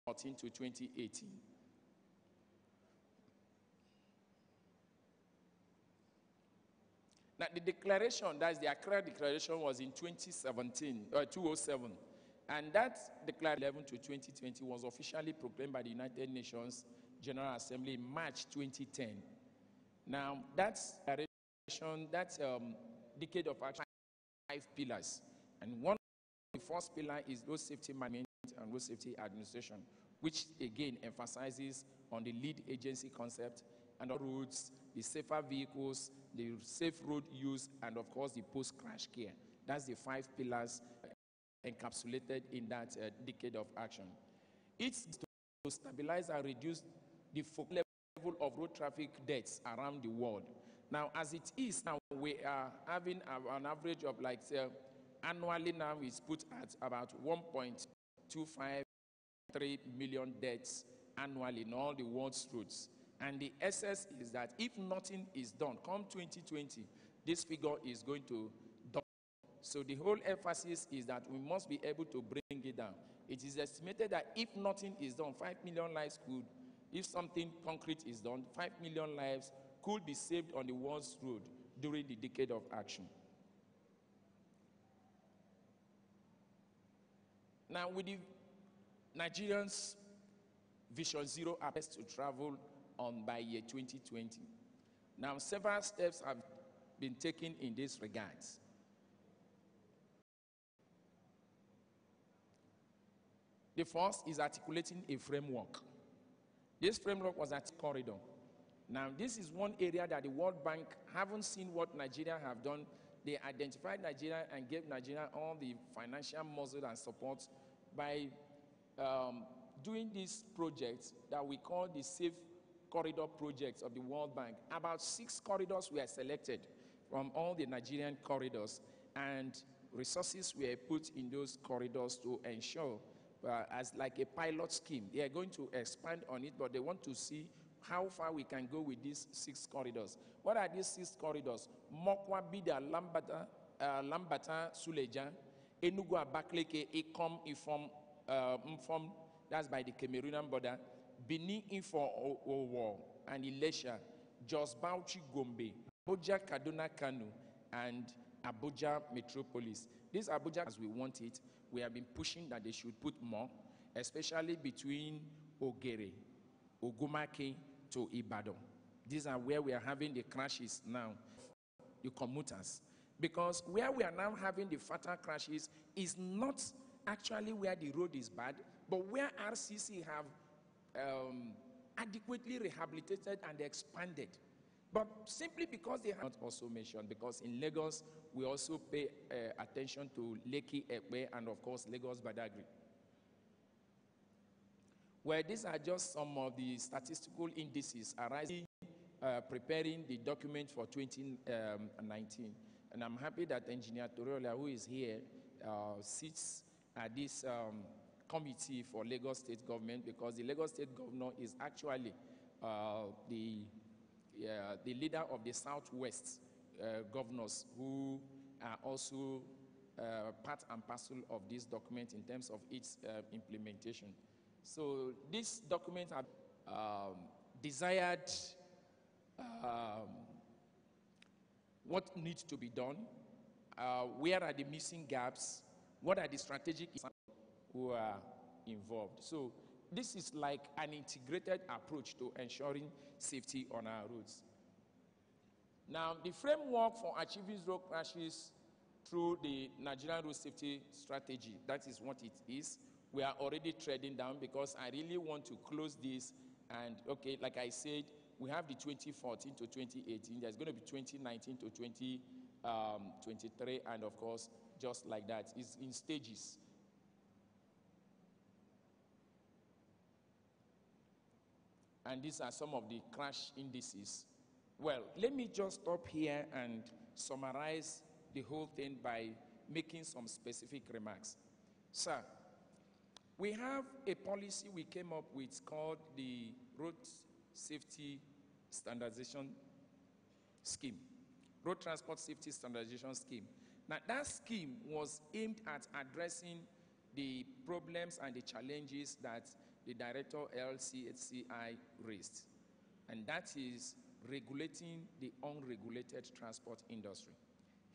2014 to 2018. Now, the declaration, that's the Accra Declaration, was in 2017 or 2007. And that declaration 11 to 2020 was officially proclaimed by the United Nations General Assembly in March 2010. Now, that's declaration, that's decade of action, 5 pillars. And one of the first pillar is road safety management and road safety administration, which again emphasizes on the lead agency concept and the roads, the safer vehicles, the safe road use, and of course the post-crash care. That's the 5 pillars encapsulated in that decade of action. It's to stabilize and reduce the level of road traffic deaths around the world. Now, as it is now, we are having an average of like annually now is put at about 1.253 million deaths annually in all the world's roads. And the essence is that if nothing is done, come 2020, this figure is going to double. So the whole emphasis is that we must be able to bring it down. It is estimated that if nothing is done, 5 million lives could, if something concrete is done, 5 million lives could be saved on the world's road during the decade of action. Now, with the Nigerians' Vision Zero appears to travel on by year 2020. Now, several steps have been taken in this regard. The first is articulating a framework. This framework was at corridor. Now, this is one area that the World Bank haven't seen what Nigeria have done. They identified Nigeria and gave Nigeria all the financial muscle and support by doing this project that we call the Safe Corridor projects of the World Bank. About 6 corridors were selected from all the Nigerian corridors, and resources were put in those corridors to ensure, as like a pilot scheme. They are going to expand on it, but they want to see how far we can go with these 6 corridors. What are these 6 corridors? Mokwa Bida Lambata Suleja, Enugu Abakaliki, Ikom Ifom, that's by the Cameroonian border, Benin Ifo Owo and Ilesha, Jos Bauchi Gombe, Abuja Kaduna Kanu, and Abuja Metropolis. This Abuja, as we want it, we have been pushing that they should put more, especially between Ogere, Ogumake to Ibadan. These are where we are having the crashes now, the commuters. Because where we are now having the fatal crashes is not actually where the road is bad, but where RCC have adequately rehabilitated and expanded. But simply because they have not also mentioned, because in Lagos, we also pay attention to Lekki Ekpe and of course Lagos Badagry. Where these are just some of the statistical indices arising, preparing the document for 2019. And I'm happy that Engineer Toriola, who is here, sits at this committee for Lagos State Government, because the Lagos State Governor is actually the leader of the Southwest governors, who are also part and parcel of this document in terms of its implementation. So this document had desired what needs to be done, where are the missing gaps, what are the strategic who are involved. So this is like an integrated approach to ensuring safety on our roads. Now, the framework for achieving zero crashes through the Nigerian Road Safety Strategy, that is what it is. We are already treading down, because I really want to close this. And okay, like I said, we have the 2014 to 2018. There's going to be 2019 to 2023, and of course, just like that, it's in stages. And these are some of the crash indices. Well, let me just stop here and summarize the whole thing by making some specific remarks. Sir, we have a policy we came up with called the Road Safety Standardization Scheme, Road Transport Safety Standardization Scheme. Now, that scheme was aimed at addressing the problems and the challenges that the director LCHCI raised, and that is regulating the unregulated transport industry.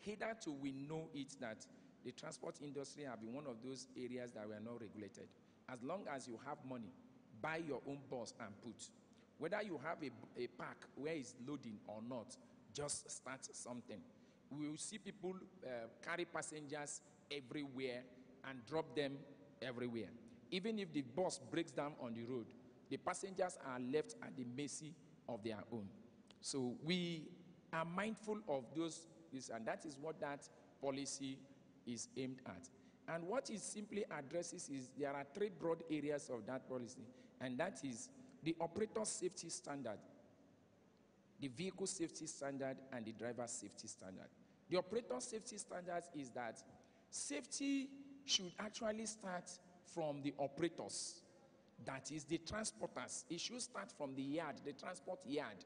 Hitherto, we know it that the transport industry have been one of those areas that were not regulated. As long as you have money, buy your own bus and put. Whether you have a park where it's loading or not, just start something. We will see people carry passengers everywhere and drop them everywhere. Even if the bus breaks down on the road, the passengers are left at the mercy of their own. So we are mindful of those, and that is what that policy is aimed at. And what it simply addresses is there are three broad areas of that policy, and that is the operator safety standard, the vehicle safety standard, and the driver safety standard. The operator safety standard is that safety should actually start from the operators, that is the transporters. It should start from the yard, the transport yard.